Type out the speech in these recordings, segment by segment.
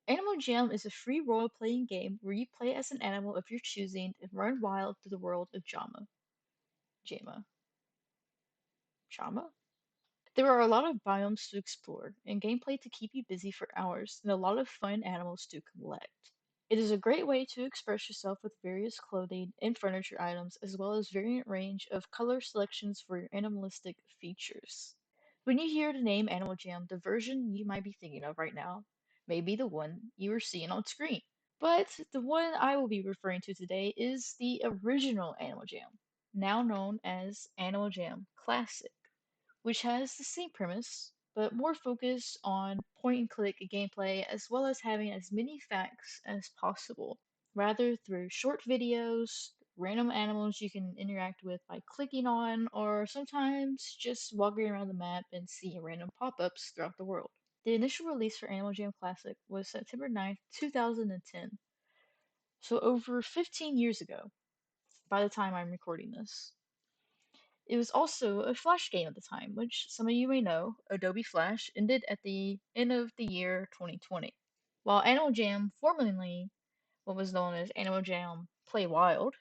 Animal Jam is a free role-playing game where you play as an animal of your choosing and run wild through the world of Jama. Jama? There are a lot of biomes to explore, and gameplay to keep you busy for hours, and a lot of fun animals to collect. It is a great way to express yourself with various clothing and furniture items, as well as variant range of color selections for your animalistic features. When you hear the name Animal Jam, the version you might be thinking of right now may be the one you are seeing on screen. But the one I will be referring to today is the original Animal Jam, now known as Animal Jam Classic, which has the same premise, but more focused on point and click gameplay as well as having as many facts as possible, rather through short videos, random animals you can interact with by clicking on, or sometimes just walking around the map and seeing random pop-ups throughout the world. The initial release for Animal Jam Classic was September 9th, 2010, so over 15 years ago by the time I'm recording this. It was also a Flash game at the time, which some of you may know, Adobe Flash ended at the end of the year 2020. While Animal Jam, formerly what was known as Animal Jam Play Wild,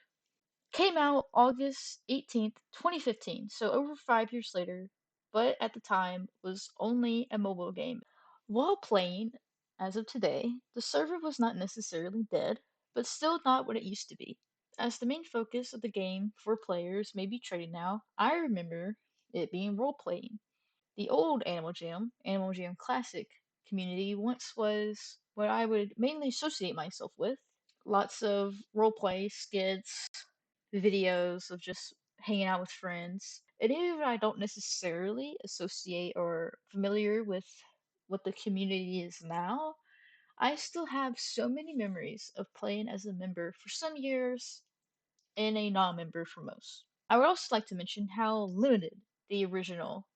came out August 18th, 2015, so over 5 years later, but at the time was only a mobile game. While playing, as of today, the server was not necessarily dead, but still not what it used to be. As the main focus of the game for players may be trading now, I remember it being role playing. The old Animal Jam Classic community once was what I would mainly associate myself with. Lots of roleplay skits, videos of just hanging out with friends. And even if I don't necessarily associate or familiar with what the community is now, I still have so many memories of playing as a member for some years and a non-member for most. I would also like to mention how limited the original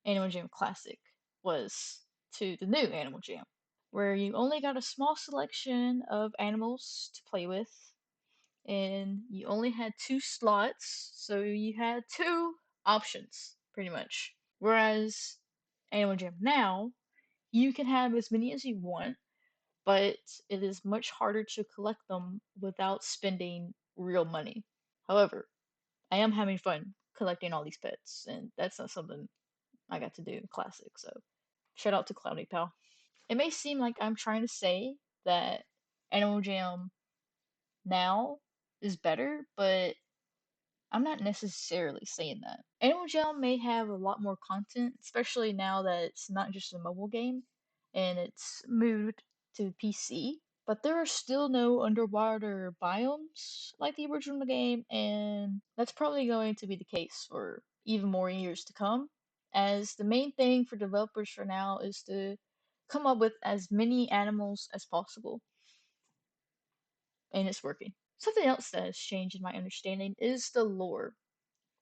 Animal Jam Classic was to the new Animal Jam, where you only got a small selection of animals to play with, and you only had two slots, so you had two options, pretty much. Whereas Animal Jam now, you can have as many as you want, but it is much harder to collect them without spending real money. However, I am having fun collecting all these pets, and that's not something I got to do in Classic, so shout out to Cloudy Pal. It may seem like I'm trying to say that Animal Jam now is better, but I'm not necessarily saying that. Animal Jam may have a lot more content, especially now that it's not just a mobile game and it's moved to PC. But there are still no underwater biomes like the original game, and that's probably going to be the case for even more years to come, as the main thing for developers for now is to come up with as many animals as possible, and it's working. Something else that has changed in my understanding is the lore,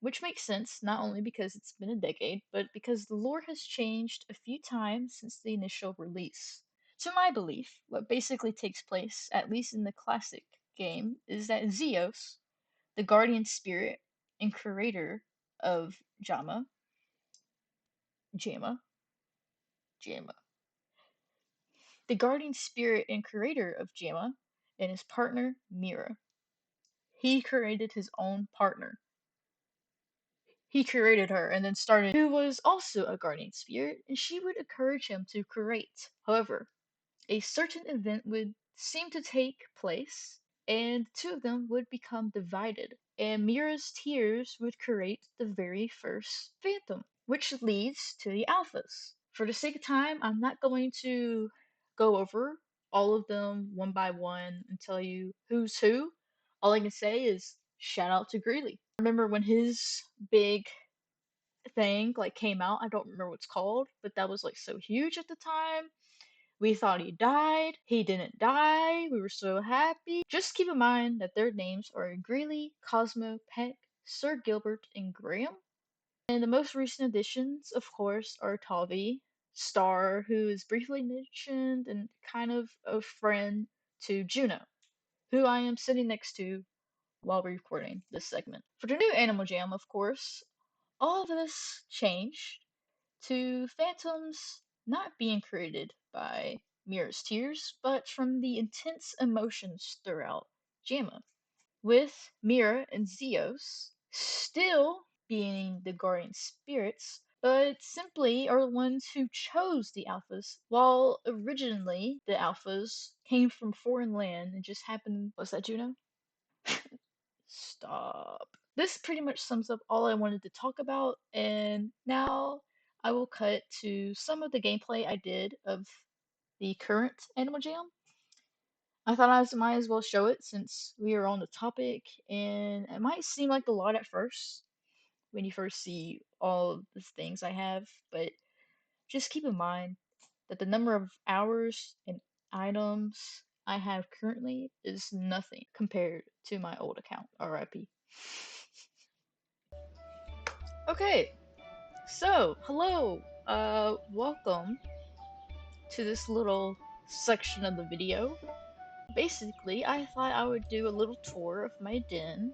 which makes sense not only because it's been a decade, but because the lore has changed a few times since the initial release. To my belief, what basically takes place, at least in the classic game, is that Zeus, the guardian spirit and creator of Jama, Jama, the guardian spirit and creator of Jama, and his partner Mira. He created his own partner. He created her and then started, who was also a guardian spirit, and she would encourage him to create. However, a certain event would seem to take place, and the two of them would become divided, and Mira's tears would create the very first phantom, which leads to the alphas. For the sake of time, I'm not going to go over all of them one by one and tell you who's who. All I can say is shout out to Greeley. I remember when his big thing like came out, I don't remember what it's called, but that was like so huge at the time. We thought he died. He didn't die. We were so happy. Just keep in mind that their names are Greeley, Cosmo, Peck, Sir Gilbert, and Graham. And the most recent additions, of course, are Tavi, Star, who is briefly mentioned and kind of a friend to Juno, who I am sitting next to while recording this segment. For the new Animal Jam, of course, all of this changed to phantoms not being created by Mira's tears, but from the intense emotions throughout JAMA, with Mira and Zeos still being the guardian spirits, but simply are the ones who chose the Alphas, while originally the Alphas came from foreign land and just happened. Was that Juno? Stop. This pretty much sums up all I wanted to talk about, and now I will cut to some of the gameplay I did of the current Animal Jam. I thought I might as well show it since we are on the topic, and it might seem like a lot at first when you first see all of the things I have, but just keep in mind that the number of hours and items I have currently is nothing compared to my old account, RIP. Okay, so hello, welcome to this little section of the video. Basically, I thought I would do a little tour of my den,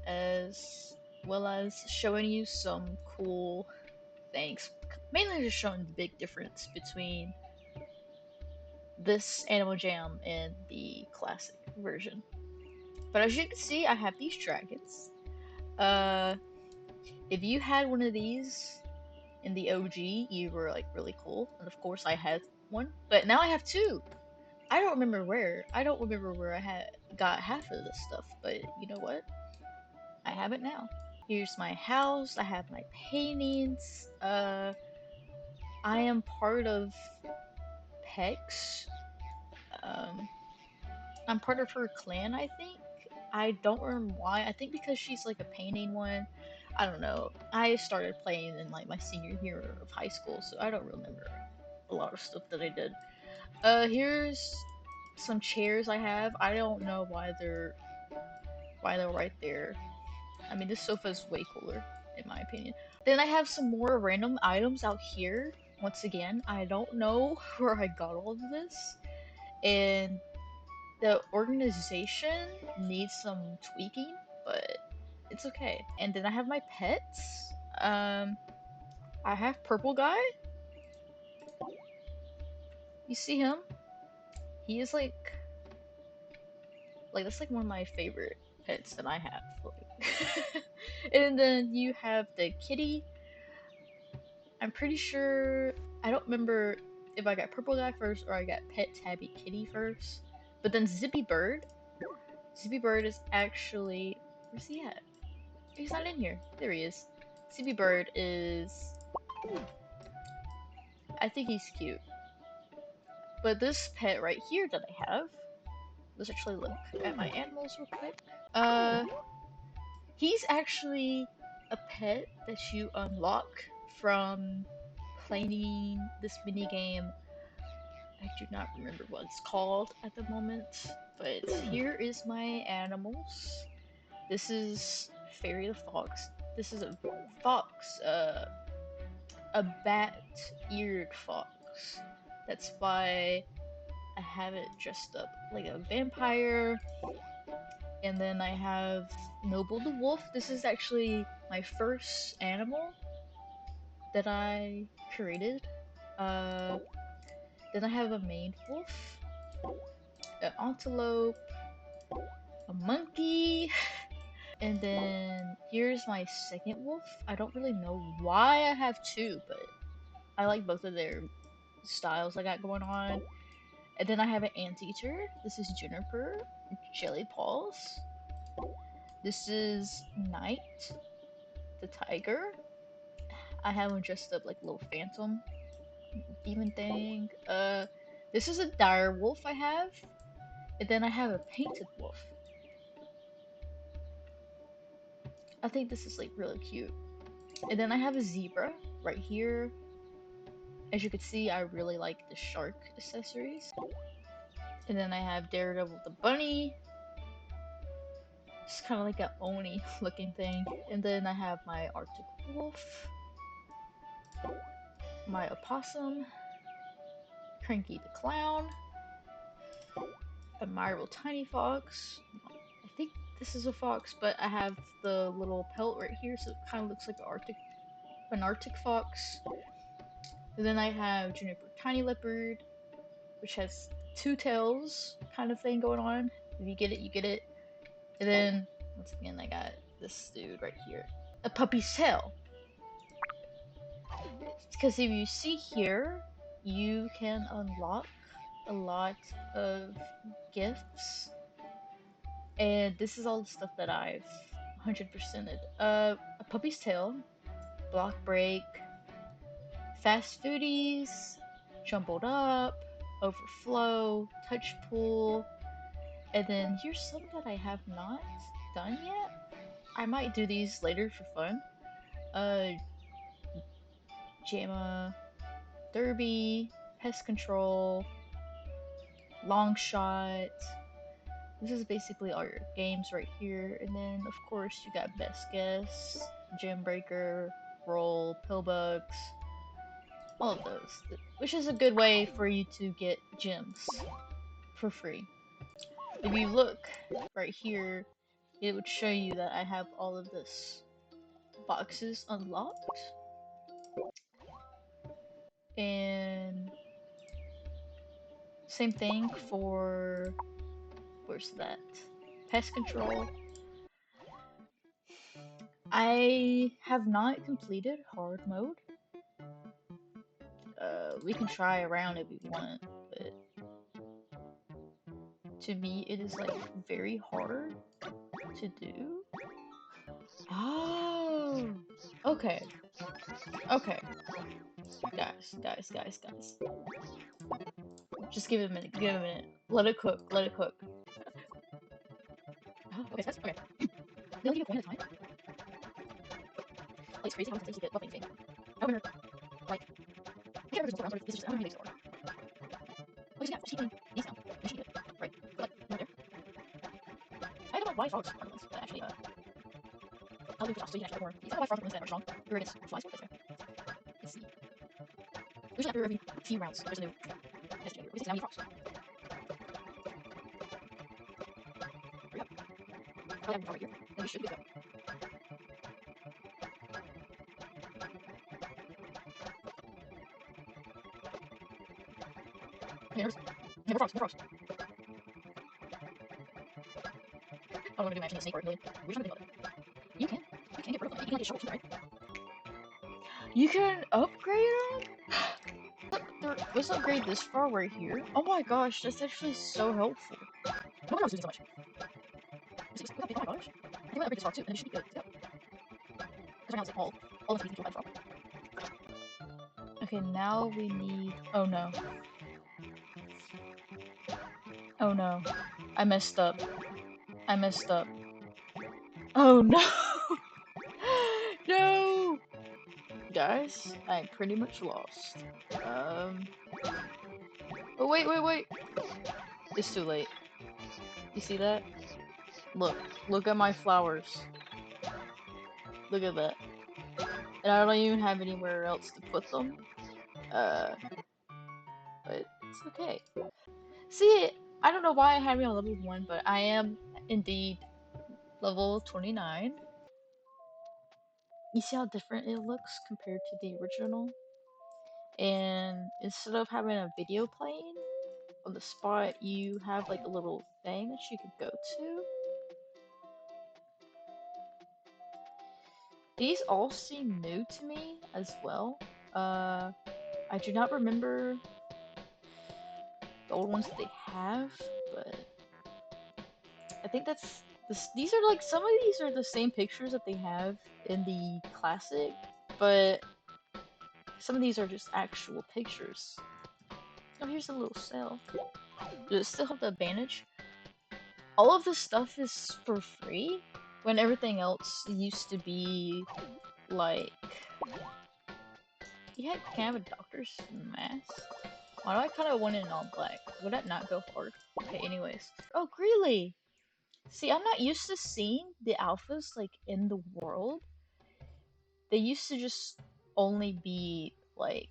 as well as showing you some cool things. Mainly just showing the big difference between this Animal Jam and the classic version. But as you can see, I have these dragons. Uh, if you had one of these in the OG, you were like really cool. And of course, I had one, but now I have two. I don't remember where. I don't remember where I had got half of this stuff, but you know what? I have it now. Here's my house. I have my paintings. I am part of Pex. Um, I'm part of her clan, I think. I don't remember why. I think because she's like a painting one. I don't know. I started playing in like my senior year of high school, so I don't remember a lot of stuff that I did. Here's some chairs I have. I don't know why they're right there. I mean, this sofa is way cooler in my opinion. Then I have some more random items out here. Once again, I don't know where I got all of this, and the organization needs some tweaking, but it's okay. And then I have my pets. I have Purple Guy. You see him? He is like that's like one of my favorite pets that I have. Like. And then you have the kitty. I'm pretty sure I don't remember if I got Purple Guy first or I got Pet Tabby Kitty first. But then Zippy Bird. Zippy Bird is actually, where's he at? He's not in here. There he is. Zippy Bird is, I think he's cute. But this pet right here that I have, let's actually look at my animals real quick. Uh, he's actually a pet that you unlock from playing this mini game. I do not remember what it's called at the moment, but here is my animals. This is Fairy the Fox. This is a fox, a bat-eared fox. That's why I have it dressed up like a vampire. And then I have Noble the Wolf. This is actually my first animal that I created. Uh, then I have a maned wolf, an antelope, a monkey, and then here's my second wolf. I don't really know why I have two, but I like both of their styles I got going on. And then I have an anteater. This is Juniper, Jelly Paws. This is Knight, the tiger. I have him dressed up like a little phantom demon thing. This is a dire wolf I have. And then I have a painted wolf. I think this is like really cute. And then I have a zebra right here. As you can see, I really like the shark accessories. And then I have Daredevil the bunny. It's kind of like an Oni looking thing. And then I have my Arctic wolf, my opossum, Cranky the clown, a Myral tiny fox. I think this is a fox, but I have the little pelt right here, so it kind of looks like an Arctic fox. And then I have Juniper tiny leopard, which has two tails kind of thing going on. If you get it, you get it. And then, once again, I got this dude right here. A puppy's tail. Because if you see here, you can unlock a lot of gifts. And this is all the stuff that I've 100%ed. A puppy's tail, block break, fast foodies, jumbled up, overflow, touch pool, and then here's some that I have not done yet. I might do these later for fun. Uh, JAMA, Derby, Pest Control, Long Shot. This is basically all your games right here. And then, of course, you got Best Guess, Gym Breaker, Roll, Pillbugs, all of those. Which is a good way for you to get gems for free. If you look right here, it would show you that I have all of this boxes unlocked. And same thing for, where's that? Pest Control. I have not completed hard mode. We can try around if we want, but to me it is like very hard to do. Oh, okay, okay, guys. Just give it a minute, give it a minute. Let it cook, let it cook. Oh, okay, that's okay. They'll give you a coin at a time. Like, it's crazy how many things you get while playing. I remember, like, I can't remember this around, this is just, I don't know how many days ago. Like, yeah, she's eating these now. And she eat it. Right. But, right there. I don't know why frogs are ones, but actually, I'll do it so you can actually get more. You don't know why frogs are ones that are strong. You're against flies, but that's okay. Let's see. Usually after every few rounds, there's a new test here. We can see how many frogs. There we go. I'll have a frog right here. And we should be good to go. Okay, more frogs, more frogs. Oh, I'm gonna do matching the snake or a million. We're just gonna think about it. You can get rid of them. You can get shovels, right? You can upgrade them? Let's upgrade this far right here. Oh my gosh, that's actually so helpful. No wonder I was losing so much. Oh my gosh. I can upgrade this far too, and it should be good. Yep. Because right now it's like all the things you have frog. Okay, now we need. Oh no. Oh no. I messed up. I messed up. Oh no! No! Guys, I pretty much lost. Oh, wait. It's too late. You see that? Look at my flowers. Look at that. And I don't even have anywhere else to put them. But it's okay. See, I don't know why I had me on level 1, but I am indeed level 29. You see how different it looks compared to the original? And instead of having a video playing on the spot, you have like a little thing that you could go to. These all seem new to me as well. I do not remember the old ones that they have, but I think that's this. These are like some of these are the same pictures that they have in the classic, but some of these are just actual pictures. Oh, here's a little cell. Does it still have the advantage? All of this stuff is for free, when everything else used to be like. You can't have a doctor's mask. Why do I kind of want it in all black? Would that not go hard? Okay, anyways. Oh, Greeley! See, I'm not used to seeing the alphas, like, in the world. They used to just only be, like,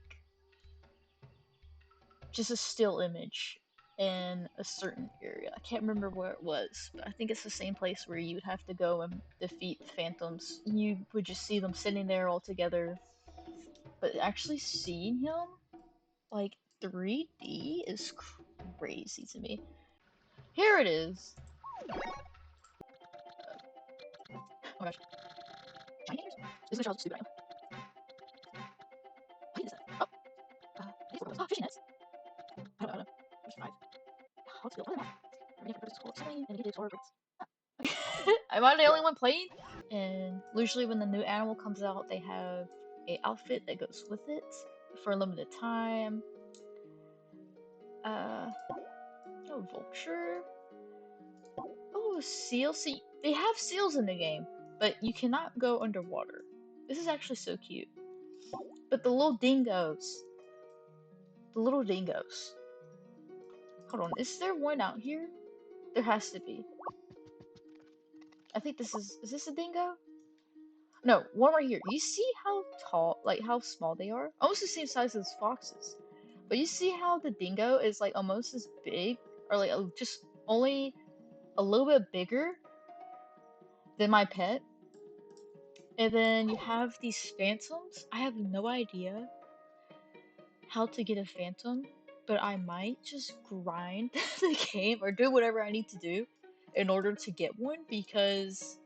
just a still image in a certain area. I can't remember where it was, but I think it's the same place where you would have to go and defeat the phantoms. You would just see them sitting there all together. But actually seeing him, like, 3D is crazy to me. Here it is. Oh my gosh. Shiny fingers? This is how stupid I am. What is that? Oh, oh, fishing nets. I don't know. There's 5. Let's build one of them. We're gonna go to sibling and get explore rates. Am I the only one playing? And usually when the new animal comes out, they have a outfit that goes with it for a limited time. Oh, vulture. Oh, a seal. See, they have seals in the game, but you cannot go underwater. This is actually so cute. But the little dingoes. The little dingoes. Hold on, is there one out here? There has to be. I think this is this a dingo? No, one right here. You see how tall, like how small they are? Almost the same size as foxes. But you see how the dingo is like almost as big, or like just only a little bit bigger than my pet? And then you have these phantoms. I have no idea how to get a phantom, but I might just grind the game or do whatever I need to do in order to get one because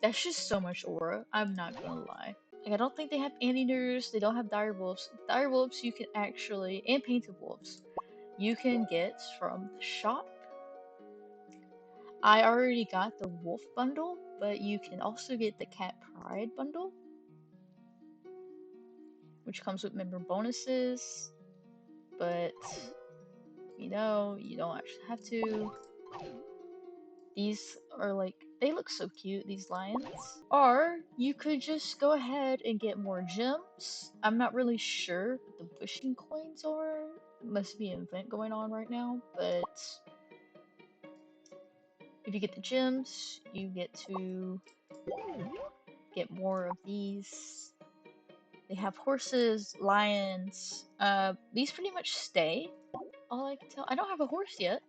that's just so much aura. I'm not gonna lie. Like, I don't think they have anteaters, they don't have dire wolves. Dire wolves you can actually, and painted wolves, you can get from the shop. I already got the wolf bundle, but you can also get the cat pride bundle, which comes with member bonuses, but you know, you don't actually have to. These are like, they look so cute, these lions. Or you could just go ahead and get more gems. I'm not really sure what the bushing coins are. Must be an event going on right now, but if you get the gems, you get to get more of these. They have horses, lions. These pretty much stay. All I can tell. I don't have a horse yet.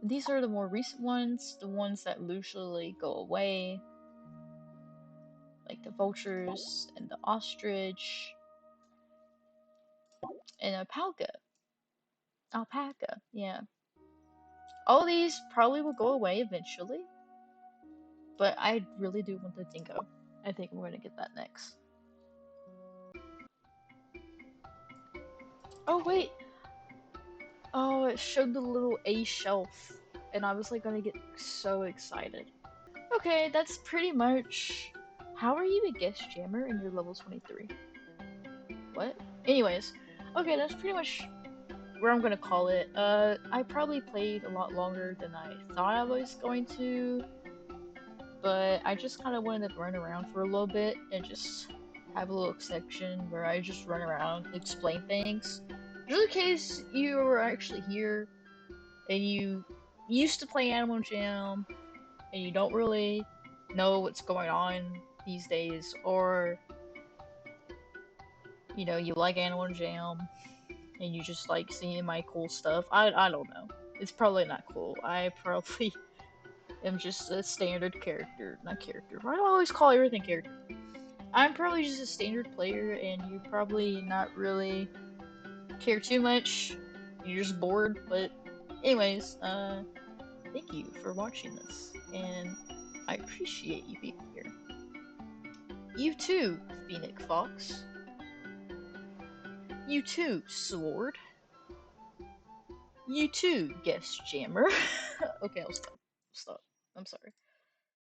These are the more recent ones, the ones that usually go away, like the vultures and the ostrich and alpaca. Alpaca, yeah. All these probably will go away eventually, but I really do want the dingo. I think we're gonna get that next. Oh wait, oh it showed the little A shelf, and I was like gonna get so excited. Okay, that's pretty much. How are you a guest jammer and you're level 23? What? Anyways, okay, that's pretty much where I'm gonna call it. I probably played a lot longer than I thought I was going to, but I just kind of wanted to run around for a little bit and just have a little section where I just run around, explain things. Just in case you were actually here and you used to play Animal Jam and you don't really know what's going on these days, or you know, you like Animal Jam and you just like seeing my cool stuff. I don't know. It's probably not cool. I probably am just a standard character. Not character. Why do I always call everything character? I'm probably just a standard player and you probably not really care too much. You're just bored, but anyways, thank you for watching this and I appreciate you being here. You too, Phoenix Fox. You too, Sword. You too, Guest Jammer. Okay, I'll stop. Stop. I'm sorry.